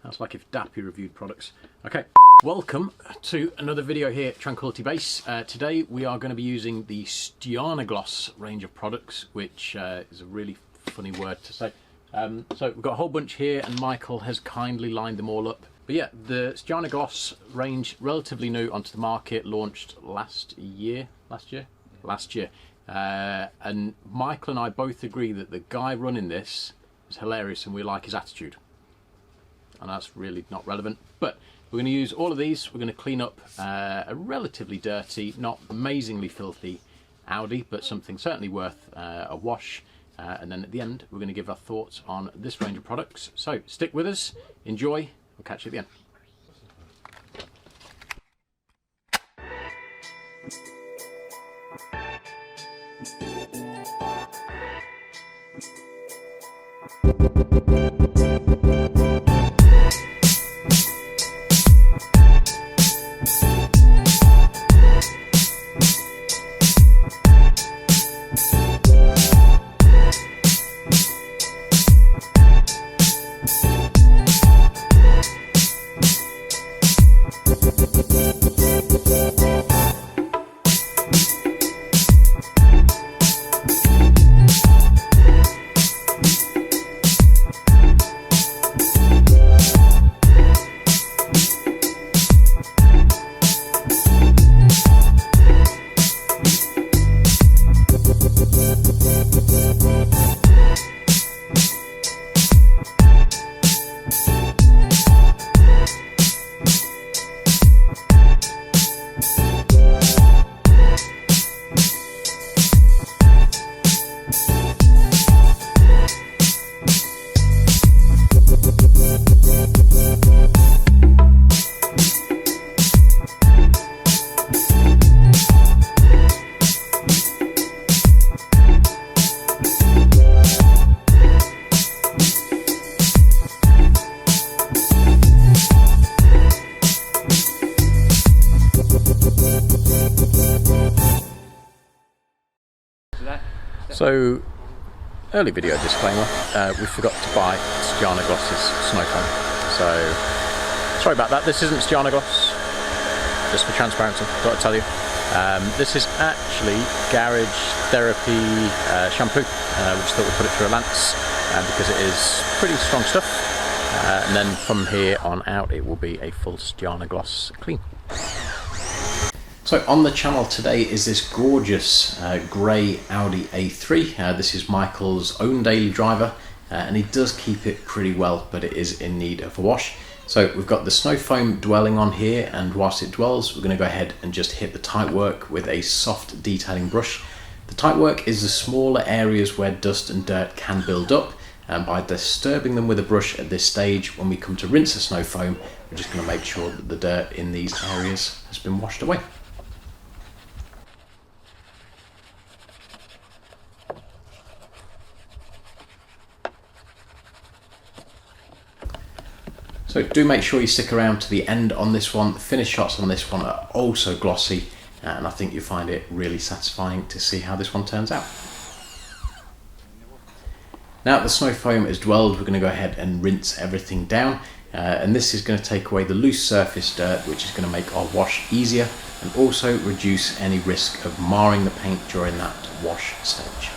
That's like if Dappy reviewed products. Okay, welcome to another video here at Tranquility Base. Today we are going to be using the Stjarnagloss range of products, which is a really funny word to say. So we've got a whole bunch here and Michael has kindly lined them all up. But yeah, the Stjarnagloss range, relatively new onto the market, launched last year. And Michael and I both agree that the guy running this is hilarious and we like his attitude. And that's really not relevant, but we're going to use all of these. We're going to clean up a relatively dirty, not amazingly filthy Audi, but something certainly worth a wash. And then at the end, we're going to give our thoughts on this range of products. So stick with us, enjoy, we'll catch you at the end. So, early video disclaimer, we forgot to buy Stjarnagloss's snow foam. So, sorry about that, this isn't Stjarnagloss, just for transparency, got to tell you. This is actually Garage Therapy shampoo. We just thought we'd put it through a lance because it is pretty strong stuff. And then from here on out it will be a full Stjarnagloss clean. So on the channel today is this gorgeous grey Audi A3. This is Michael's own daily driver and he does keep it pretty well, but it is in need of a wash. So we've got the snow foam dwelling on here, and whilst it dwells we're going to go ahead and just hit the tight work with a soft detailing brush. The tight work is the smaller areas where dust and dirt can build up, and by disturbing them with a brush at this stage, when we come to rinse the snow foam, we're just going to make sure that the dirt in these areas has been washed away. So do make sure you stick around to the end on this one. The finish shots on this one are also glossy, and I think you'll find it really satisfying to see how this one turns out. Now that the snow foam is dwelled, we're going to go ahead and rinse everything down, and this is going to take away the loose surface dirt, which is going to make our wash easier and also reduce any risk of marring the paint during that wash stage.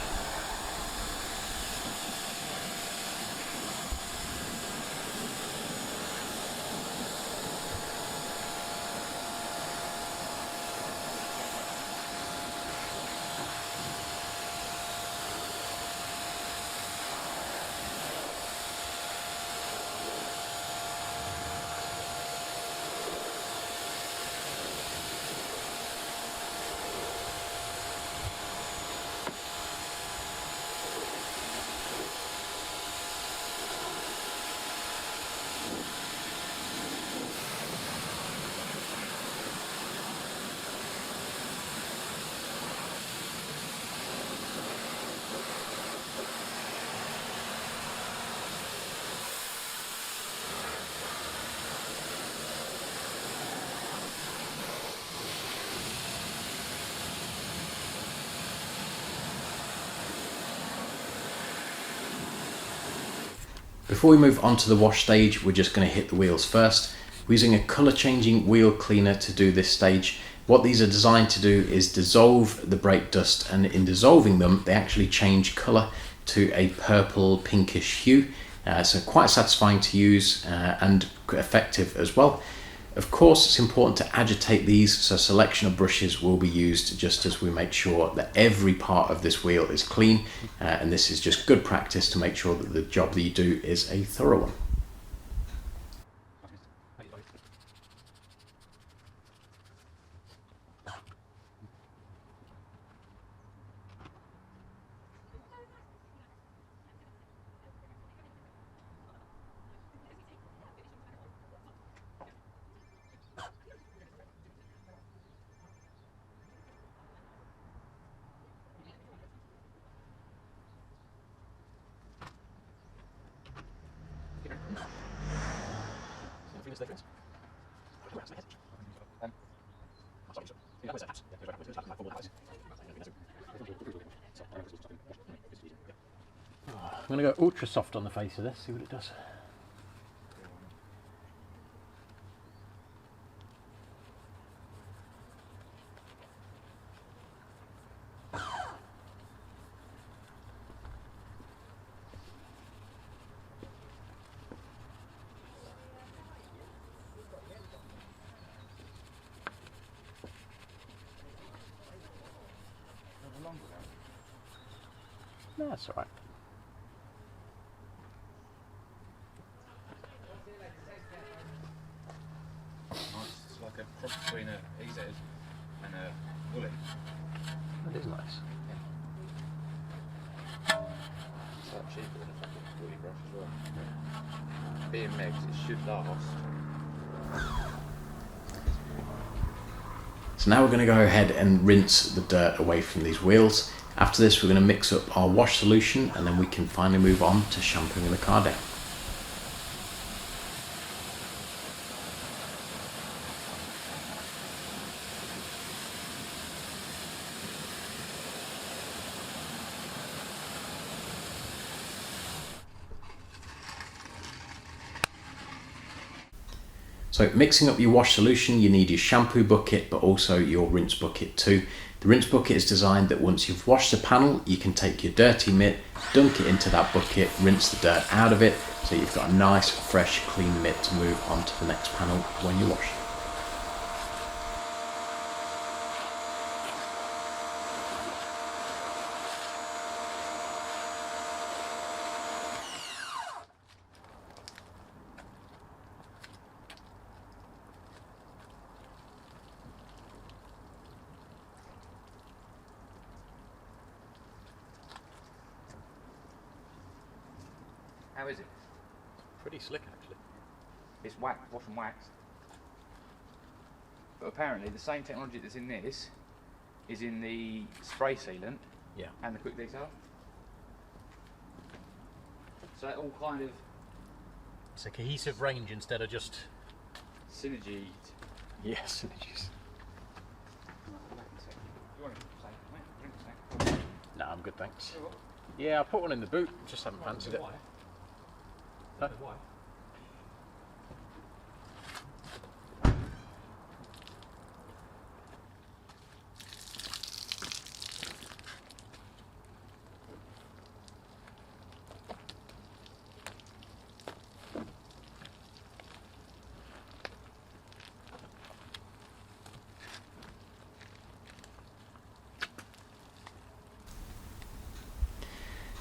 Before we move on to the wash stage, we're just going to hit the wheels first. We're using a colour changing wheel cleaner to do this stage. What these are designed to do is dissolve the brake dust, and in dissolving them they actually change colour to a purple pinkish hue. So quite satisfying to use and effective as well. Of course, it's important to agitate these, so a selection of brushes will be used just as we make sure that every part of this wheel is clean, and this is just good practice to make sure that the job that you do is a thorough one. I'm going to go ultra soft on the face of this, see what it does. No, that's alright. It's like a cross between a EZ and a Bullet. That is nice. Yeah. It's like cheaper than a fucking woolly brush as well. Yeah. Being megs, it should last. So now we're going to go ahead and rinse the dirt away from these wheels. After this, we're going to mix up our wash solution, and then we can finally move on to shampooing the car down. So mixing up your wash solution, you need your shampoo bucket, but also your rinse bucket too. The rinse bucket is designed that once you've washed the panel, you can take your dirty mitt, dunk it into that bucket, rinse the dirt out of it, so you've got a nice, fresh, clean mitt to move on to the next panel when you wash. How is it? Pretty slick actually. It's wash and waxed. But apparently the same technology that's in this is in the spray sealant and the quick detail. So it all kind of... It's a cohesive range instead of just... synergy. Yeah, synergies. No, I'm good, thanks. Yeah, I put one in the boot, just haven't fancied it. Huh? Why?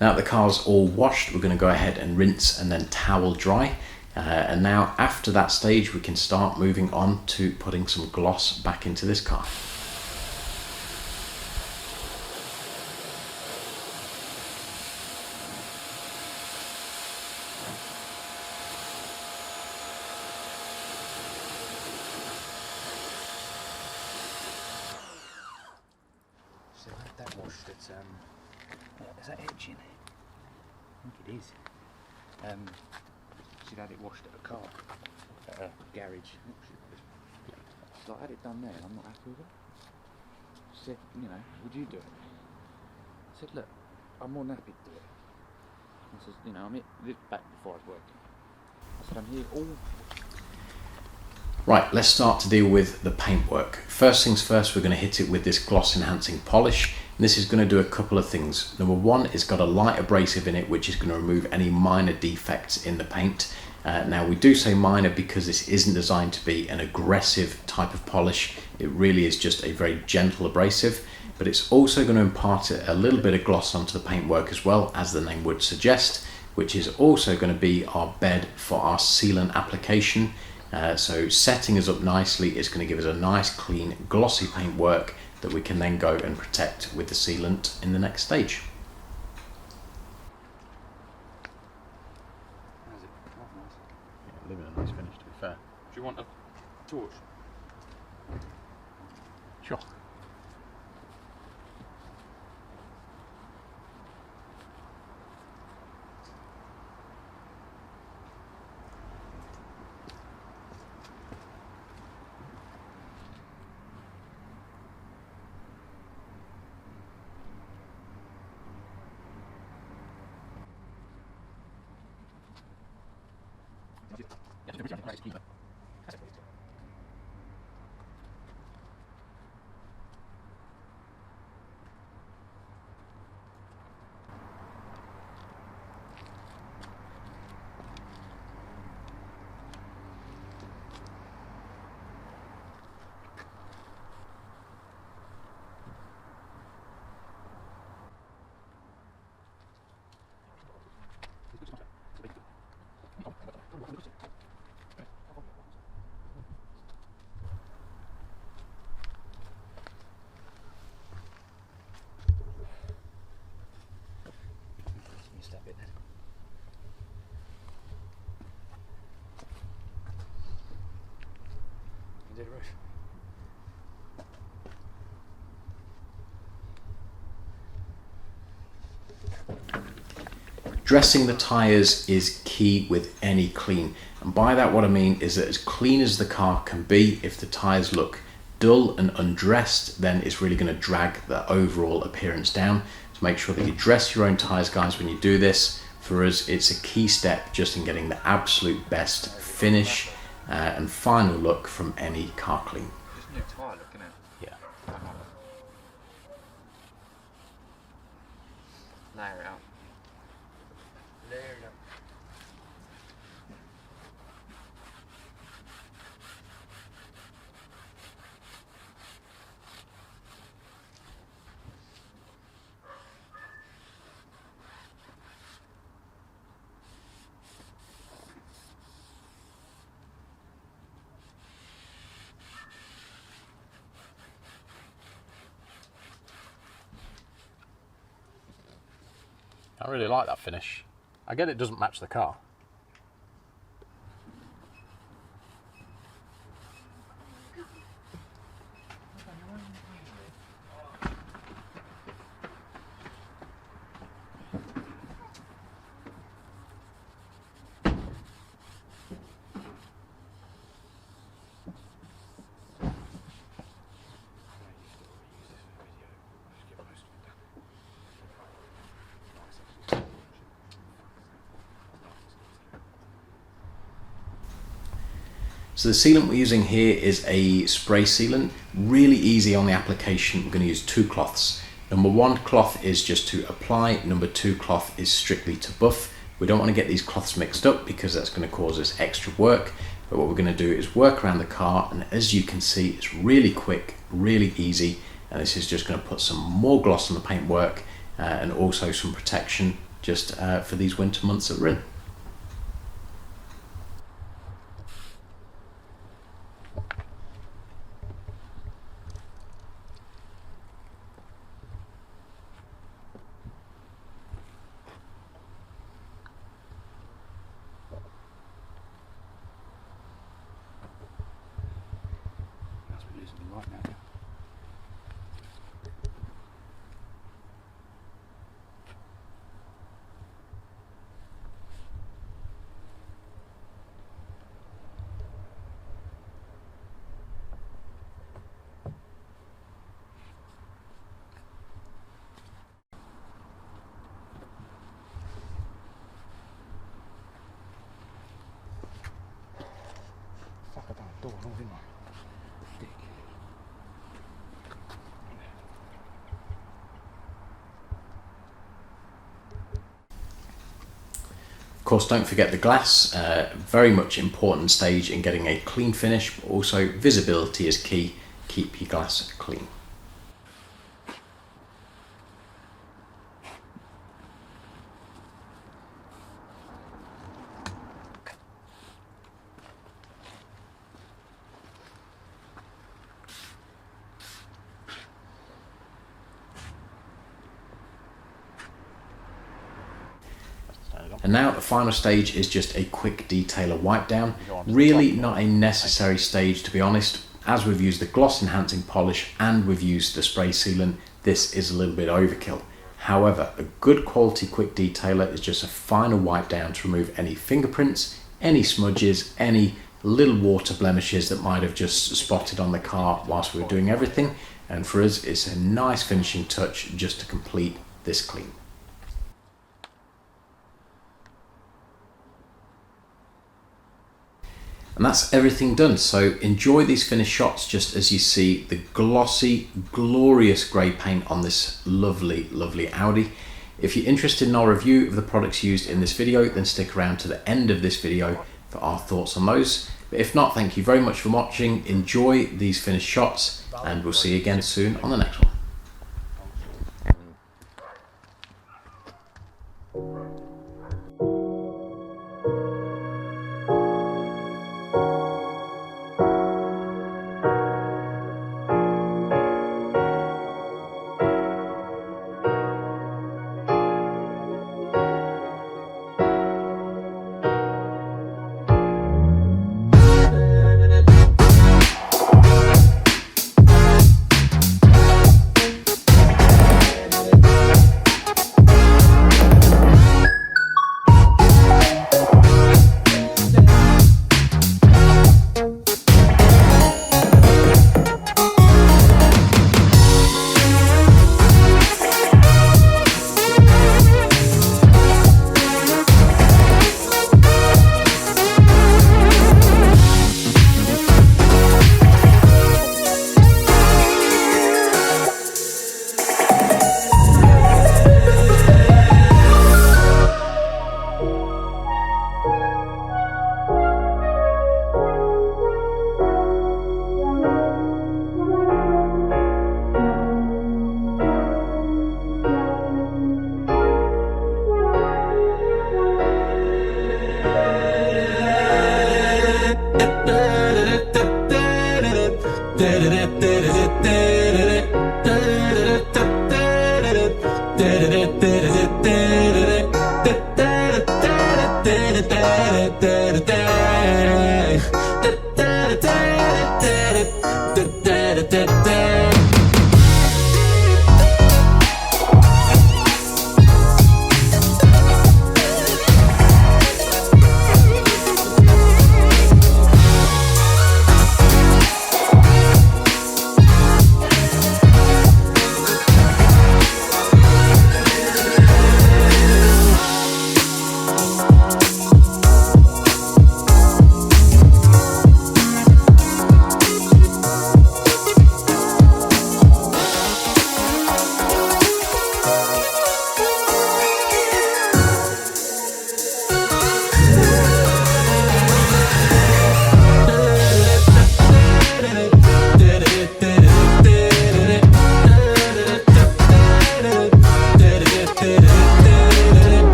Now that the car's all washed, we're going to go ahead and rinse and then towel dry. And now after that stage, we can start moving on to putting some gloss back into this car. So that washed at, is that edging? I think it is. She'd had it washed at a car, at a garage. She's like, I had it done there, I'm not happy with it. She said, you know, would you do it? I said, look, I'm more than happy to do it. I says, you know, I'm back before I was working. I said, I'm here all. Right, let's start to deal with the paintwork. First things first, we're going to hit it with this gloss enhancing polish. And this is going to do a couple of things. Number one, it's got a light abrasive in it, which is going to remove any minor defects in the paint. Now we do say minor because this isn't designed to be an aggressive type of polish. It really is just a very gentle abrasive, but it's also going to impart a little bit of gloss onto the paintwork as well, as the name would suggest, which is also going to be our bed for our sealant application. So setting us up nicely is going to give us a nice clean glossy paintwork that we can then go and protect with the sealant in the next stage. How's it? Oh, nice. Yeah, leaving a nice finish, to be fair. Do you want a torch? Sure. Step in then. You did, Ruth. Dressing the tyres is key with any clean, and by that what I mean is that as clean as the car can be, if the tyres look dull and undressed, then it's really going to drag the overall appearance down. So make sure that you dress your own tyres, guys, when you do this. For us, it's a key step just in getting the absolute best finish and final look from any car clean. Just new tyre looking at. Yeah. Layer it out. Layer it up. I really like that finish. I get it doesn't match the car. So the sealant we're using here is a spray sealant, really easy on the application. We're going to use two cloths. Number one cloth is just to apply, number two cloth is strictly to buff. We don't want to get these cloths mixed up because that's going to cause us extra work. But what we're going to do is work around the car, and as you can see, it's really quick, really easy, and this is just going to put some more gloss on the paintwork and also some protection just for these winter months that we're in. Right now. door and all, didn't I? Dick. Of course, don't forget the glass, very much important stage in getting a clean finish, but also visibility is key. Keep your glass clean. And now the final stage is just a quick detailer wipe down. Really not a necessary stage, to be honest. As we've used the gloss enhancing polish and we've used the spray sealant, this is a little bit overkill. However, a good quality quick detailer is just a final wipe down to remove any fingerprints, any smudges, any little water blemishes that might have just spotted on the car whilst we were doing everything. And for us, it's a nice finishing touch just to complete this clean. And that's everything done. So enjoy these finished shots just as you see the glossy, glorious grey paint on this lovely, lovely Audi. If you're interested in our review of the products used in this video, then stick around to the end of this video for our thoughts on those. But if not, thank you very much for watching. Enjoy these finished shots and we'll see you again soon on the next one.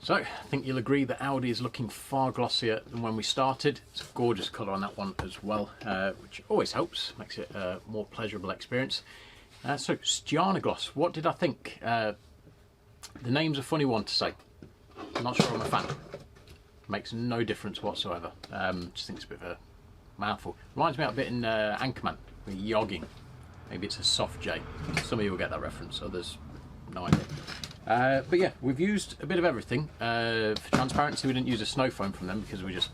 So I think you'll agree that Audi is looking far glossier than when we started. It's a gorgeous colour on that one as well, which always helps, makes it a more pleasurable experience. So Stjarnagloss, what did I think? The name's a funny one to say. I'm not sure I'm a fan. Makes no difference whatsoever. Just think it's a bit of a mouthful. Reminds me of a bit in Anchorman, with yogging. Maybe it's a soft J. Some of you will get that reference, others no idea. But yeah, we've used a bit of everything. For transparency, we didn't use a snow foam from them because we just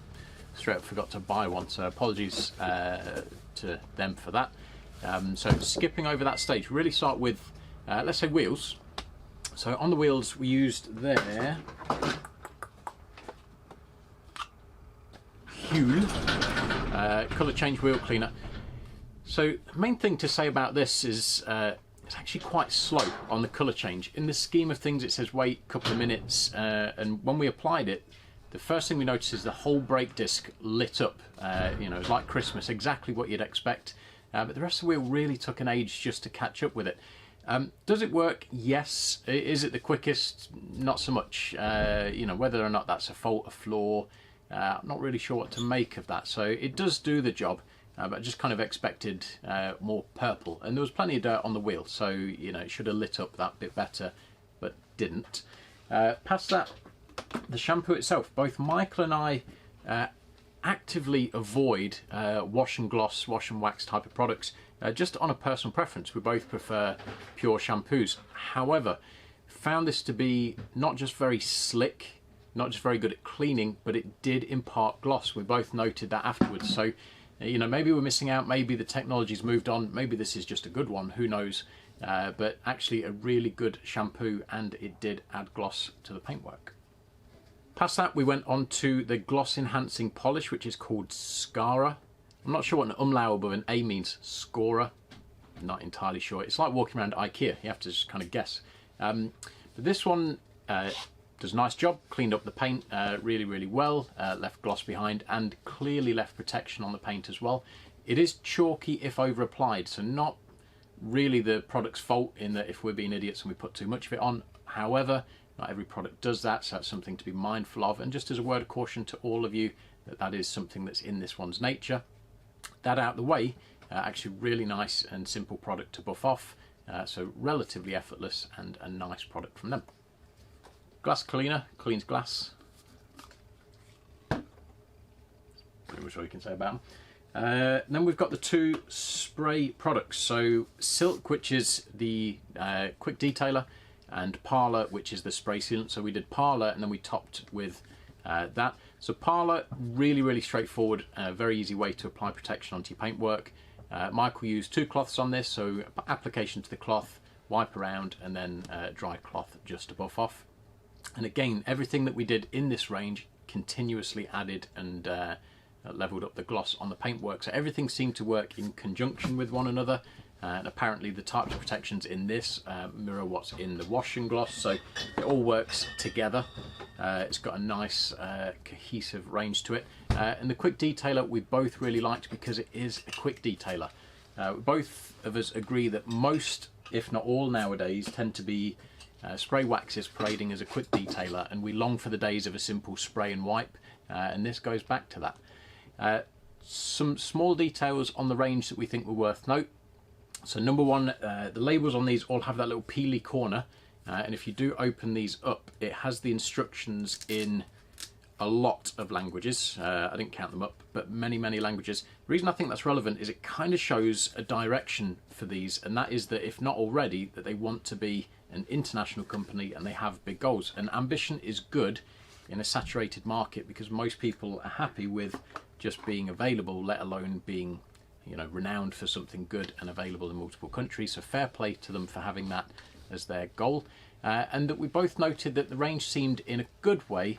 straight up forgot to buy one, so apologies to them for that. So skipping over that stage, we really start with, let's say, wheels. So on the wheels we used their Huel colour change wheel cleaner. So the main thing to say about this is it's actually quite slow on the colour change. In the scheme of things it says wait a couple of minutes, and when we applied it, the first thing we noticed is the whole brake disc lit up. You know, it's like Christmas, exactly what you'd expect. But the rest of the wheel really took an age just to catch up with it. Does it work? Yes. Is it the quickest? Not so much. You know, whether or not that's a fault, a flaw, I'm not really sure what to make of that. So it does do the job, but I just kind of expected more purple. And there was plenty of dirt on the wheel, so you know it should have lit up that bit better, but didn't. Past that, the shampoo itself, both Michael and I actively avoid wash and gloss, wash and wax type of products, just on a personal preference. We both prefer pure shampoos. However, found this to be not just very slick, not just very good at cleaning, but it did impart gloss. We both noted that afterwards. So, you know, maybe we're missing out, maybe the technology's moved on, maybe this is just a good one, who knows. But actually a really good shampoo, and it did add gloss to the paintwork. Past that, we went on to the gloss enhancing polish, which is called Scara. I'm not sure what an umlaut above an A means. Scora. Not entirely sure. It's like walking around IKEA. You have to just kind of guess. But this one does a nice job. Cleaned up the paint really, really well. Left gloss behind and clearly left protection on the paint as well. It is chalky if over applied, so not really the product's fault in that if we're being idiots and we put too much of it on. However, not every product does that, so that's something to be mindful of. And just as a word of caution to all of you, that is something that's in this one's nature. That out the way, actually really nice and simple product to buff off, so relatively effortless and a nice product from them. Glass cleaner, cleans glass. Pretty much all you can say about them. Then we've got the two spray products, so Silk, which is the quick detailer, and Parlour, which is the spray sealant. So we did Parlour and then we topped with that. So Parlour, really, really straightforward, very easy way to apply protection onto your paintwork. Michael used two cloths on this, so application to the cloth, wipe around, and then dry cloth just to buff off. And again, everything that we did in this range continuously added and leveled up the gloss on the paintwork. So everything seemed to work in conjunction with one another. And apparently the types of protections in this mirror what's in the wash and gloss, so it all works together. It's got a nice cohesive range to it. And the quick detailer we both really liked because it is a quick detailer. Both of us agree that most, if not all nowadays, tend to be spray waxes parading as a quick detailer, and we long for the days of a simple spray and wipe, and this goes back to that. Some small details on the range that we think were worth note. So number one, the labels on these all have that little peely corner, and if you do open these up, it has the instructions in a lot of languages. I didn't count them up, but many, many languages. The reason I think that's relevant is it kind of shows a direction for these, and that is that if not already, that they want to be an international company and they have big goals. And ambition is good in a saturated market because most people are happy with just being available, let alone being, you know, renowned for something good and available in multiple countries. So fair play to them for having that as their goal. And that we both noted that the range seemed, in a good way,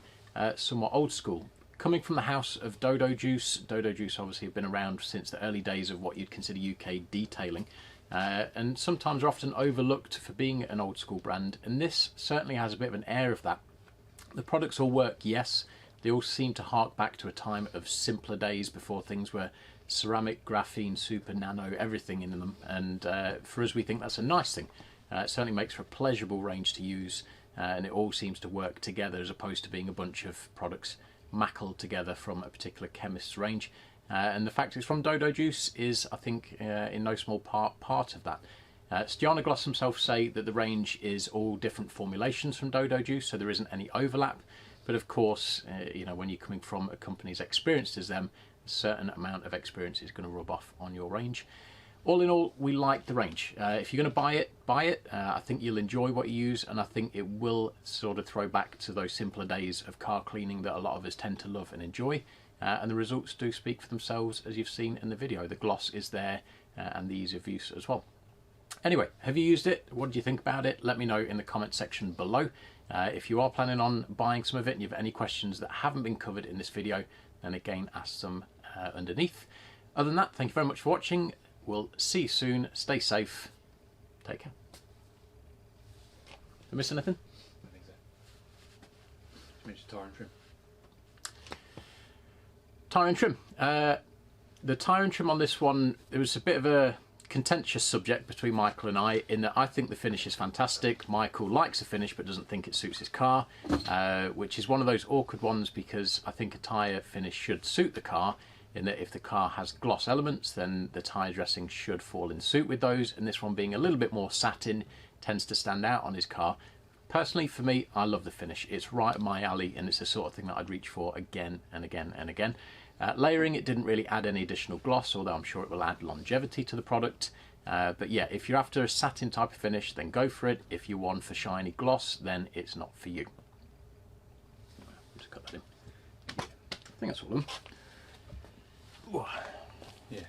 somewhat old school. Coming from the house of Dodo Juice. Dodo Juice obviously have been around since the early days of what you'd consider UK detailing. And sometimes are often overlooked for being an old school brand. And this certainly has a bit of an air of that. The products all work, yes. They all seem to hark back to a time of simpler days before things were ceramic, graphene, super nano, everything in them. And for us, we think that's a nice thing. It certainly makes for a pleasurable range to use and it all seems to work together as opposed to being a bunch of products mackled together from a particular chemist's range. And the fact it's from Dodo Juice is, I think, in no small part of that. Stjarnagloss themselves say that the range is all different formulations from Dodo Juice, so there isn't any overlap. But of course, you know, when you're coming from a company as experienced as them, a certain amount of experience is going to rub off on your range. All in all, we like the range. If you're going to buy it, buy it. I think you'll enjoy what you use, and I think it will sort of throw back to those simpler days of car cleaning that a lot of us tend to love and enjoy. And the results do speak for themselves, as you've seen in the video. The gloss is there, and the ease of use as well. Anyway, have you used it? What did you think about it? Let me know in the comment section below. If you are planning on buying some of it and you have any questions that haven't been covered in this video, then again, ask them underneath. Other than that, thank you very much for watching. We'll see you soon. Stay safe. Take care. Did I miss anything? I think so. Mention tire and trim. Tire and trim. The tire and trim on this one, it was a bit of a contentious subject between Michael and I, in that I think the finish is fantastic. Michael likes the finish but doesn't think it suits his car, which is one of those awkward ones, because I think a tyre finish should suit the car, in that if the car has gloss elements, then the tyre dressing should fall in suit with those, and this one being a little bit more satin tends to stand out on his car. Personally, for me, I love the finish. It's right up my alley, and it's the sort of thing that I'd reach for again and again and again. Layering, it didn't really add any additional gloss, although I'm sure it will add longevity to the product. But yeah, if you're after a satin type of finish, then go for it. If you're one for shiny gloss, then it's not for you. Just cut that in. I think that's all of them. Yeah.